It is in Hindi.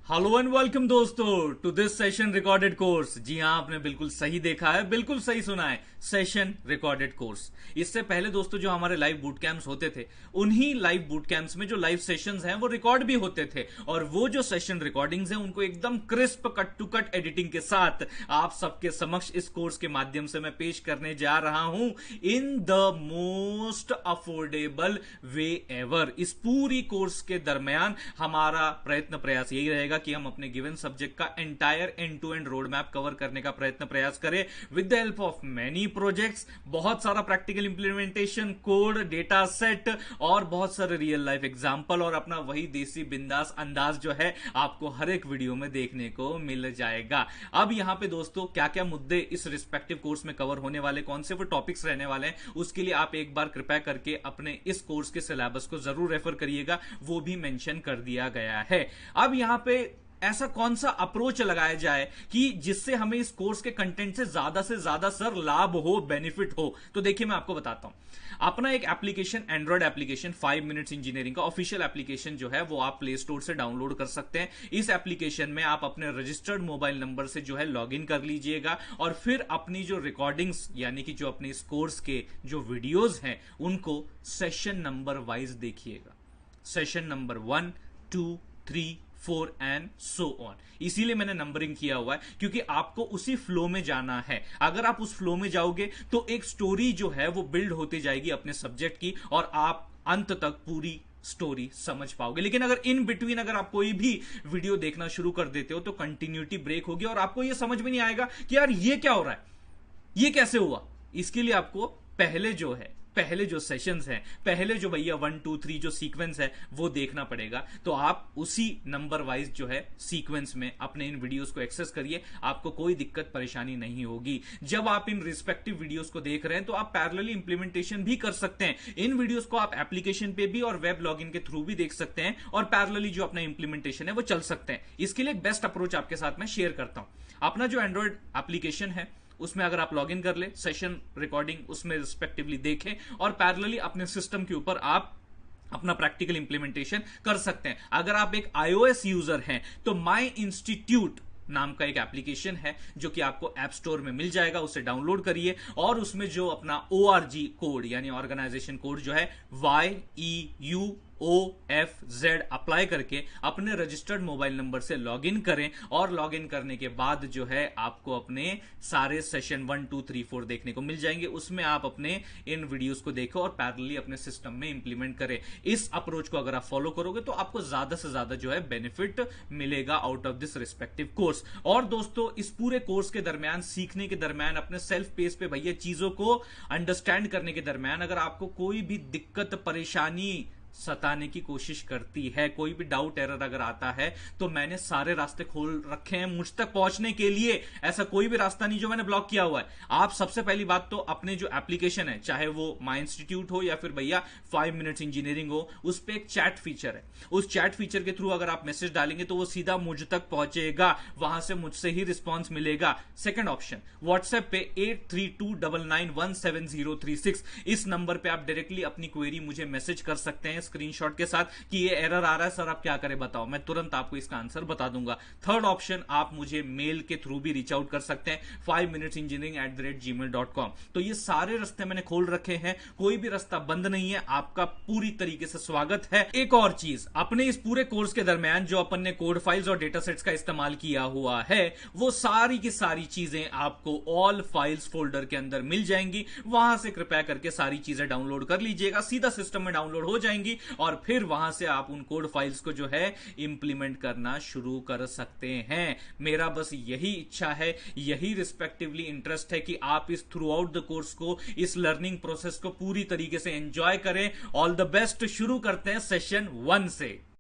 हेलो एंड वेलकम दोस्तों to this session recorded course. जी हाँ, आपने बिल्कुल सही देखा है, बिल्कुल सही सुना है, सेशन रिकॉर्डेड कोर्स। इससे पहले दोस्तों जो हमारे लाइव बूट कैंप्स होते थे, उन्हीं लाइव बूट कैंप्स में जो लाइव सेशंस हैं वो रिकॉर्ड भी होते थे, और वो जो सेशन रिकॉर्डिंग्स हैं उनको एकदम crisp cut to cut editing के साथ आप सबके समक्ष इस कोर्स के माध्यम से मैं पेश करने जा रहा हूं in the most affordable way ever. इस पूरी कोर्स के दरमियान हमारा प्रयत्न प्रयास यही रहेगा कि हम अपने गिवन सब्जेक्ट का entire end to end road map cover करने का प्रयत्न प्रयास करें with the help of many projects, बहुत सारा practical implementation, code, data set और बहुत सारे रियल लाइफ एग्जांपल, और अपना वही देसी बिंदास अंदाज जो है आपको हर एक वीडियो में देखने को मिल जाएगा। अब यहां पे दोस्तों क्या क्या मुद्दे इस रिस्पेक्टिव कोर्स में कवर होने वाले, कौन से वो टॉपिक्स रहने वाले हैं, उसके लिए आप एक बार कृपया करके अपने इस कोर्स के सिलेबस को जरूर रेफर करिएगा, वो भी मेंशन कर दिया गया है। अब यहां पे ऐसा कौन सा अप्रोच लगाया जाए कि जिससे हमें इस कोर्स के कंटेंट से ज्यादा सर लाभ हो, बेनिफिट हो। तो देखिए मैं आपको बताता हूं, अपना एक application, Android application 5 minutes engineering का ऑफिशियल एप्लीकेशन जो है वो आप प्ले स्टोर से डाउनलोड कर सकते हैं। इस एप्लीकेशन में आप अपने रजिस्टर्ड मोबाइल नंबर से जो है लॉग इन कर लीजिएगा, और फिर अपनी जो रिकॉर्डिंग्स यानी कि जो अपने इस कोर्स के जो वीडियोज हैं उनको सेशन नंबर वाइज देखिएगा। Session number 1, 2, 3, 4 and so on. इसीलिए मैंने नंबरिंग किया हुआ है क्योंकि आपको उसी फ्लो में जाना है। अगर आप उस फ्लो में जाओगे तो एक स्टोरी जो है वो बिल्ड होती जाएगी अपने सब्जेक्ट की, और आप अंत तक पूरी स्टोरी समझ पाओगे। लेकिन अगर इन बिटवीन अगर आप कोई भी वीडियो देखना शुरू कर देते हो तो कंटिन्यूटी ब्रेक होगी और आपको यह समझ में नहीं आएगा कि यार ये क्या हो रहा है, ये कैसे हुआ। इसके लिए आपको पहले जो सेशंस हैं, पहले जो भैया 1, 2, 3 जो सीक्वेंस है वो देखना पड़ेगा। तो आप उसी नंबर वाइज जो है सीक्वेंस में अपने इन वीडियोस को एक्सेस करिए, आपको कोई दिक्कत परेशानी नहीं होगी। जब आप इन रिस्पेक्टिव वीडियोस को देख रहे हैं तो आप पैरेलली इंप्लीमेंटेशन भी कर सकते हैं। इन वीडियोस को आप एप्लीकेशन पे भी और वेब लॉगिन के थ्रू भी देख सकते हैं, और पैरेलली जो अपना इंप्लीमेंटेशन है वो चल सकते हैं। इसके लिए एक बेस्ट अप्रोच आपके साथ में शेयर करता हूं। अपना जो एंड्रॉइड एप्लीकेशन है उसमें अगर आप लॉगिन कर ले, सेशन रिकॉर्डिंग उसमें रिस्पेक्टिवली देखें, और पैरेलली अपने सिस्टम के ऊपर आप अपना प्रैक्टिकल इंप्लीमेंटेशन कर सकते हैं। अगर आप एक iOS यूजर हैं तो माई इंस्टीट्यूट नाम का एक एप्लीकेशन है जो कि आपको ऐप स्टोर में मिल जाएगा, उसे डाउनलोड करिए और उसमें जो अपना ORG कोड यानी ऑर्गेनाइजेशन कोड जो है YEUOFZ अप्लाई करके अपने रजिस्टर्ड मोबाइल नंबर से लॉगिन करें, और लॉगिन करने के बाद जो है आपको अपने सारे सेशन 1, 2, 3, 4 देखने को मिल जाएंगे। उसमें आप अपने इन वीडियोस को देखो और पैरेलली अपने सिस्टम में इंप्लीमेंट करें। इस अप्रोच को अगर आप फॉलो करोगे तो आपको ज्यादा से ज्यादा जो है बेनिफिट मिलेगा out of this respective course. और दोस्तों इस पूरे कोर्स के दरमियान, सीखने के दरमियान, अपने सेल्फ पेस पे भैया चीजों को अंडरस्टैंड करने के दरमियान अगर आपको कोई भी दिक्कत, परेशानी सताने की कोशिश करती है, कोई भी डाउट एरर अगर आता है, तो मैंने सारे रास्ते खोल रखे हैं मुझ तक पहुंचने के लिए। ऐसा कोई भी रास्ता नहीं जो मैंने ब्लॉक किया हुआ है। आप सबसे पहली बात तो अपने जो एप्लीकेशन है, चाहे वो माई इंस्टीट्यूट हो या फिर भैया 5 मिनट्स इंजीनियरिंग हो, उस पर एक चैट फीचर है। उस चैट फीचर के थ्रू अगर आप मैसेज डालेंगे तो वो सीधा मुझ तक पहुंचेगा, वहां से मुझसे ही रिस्पॉन्स मिलेगा। सेकेंड ऑप्शन, व्हाट्सएप पे 8329917036, इस नंबर पे आप डायरेक्टली अपनी क्वेरी मुझे मैसेज कर सकते हैं स्क्रीनशॉट के साथ कि ये एरर आ रहा है सर, आप क्या करें बताओ, मैं तुरंत आपको इसका आंसर बता दूंगा। थर्ड ऑप्शन, आप मुझे मेल के थ्रू भी रीच आउट कर सकते हैं 5minuteengineering@gmail.com। तो ये सारे रास्ते मैंने खोल रखे हैं, कोई भी रास्ता बंद नहीं है, आपका पूरी तरीके से स्वागत है। एक और चीज, अपने इस पूरे कोर्स के दरमियान जो अपन ने कोड फाइल्स और डेटा सेट्स का इस्तेमाल किया हुआ है, वो सारी की सारी चीजें आपको ऑल फाइल्स फोल्डर के अंदर मिल जाएंगी। वहां से कृपया करके सारी चीजें डाउनलोड कर लीजिएगा, सीधा सिस्टम में डाउनलोड हो जाएंगी, और फिर वहां से आप उन कोड फाइल्स को जो है इंप्लीमेंट करना शुरू कर सकते हैं। मेरा बस यही इच्छा है, यही रिस्पेक्टिवली इंटरेस्ट है कि आप इस थ्रू आउट द कोर्स को, इस लर्निंग प्रोसेस को पूरी तरीके से एंजॉय करें। All the best. शुरू करते हैं सेशन 1 से।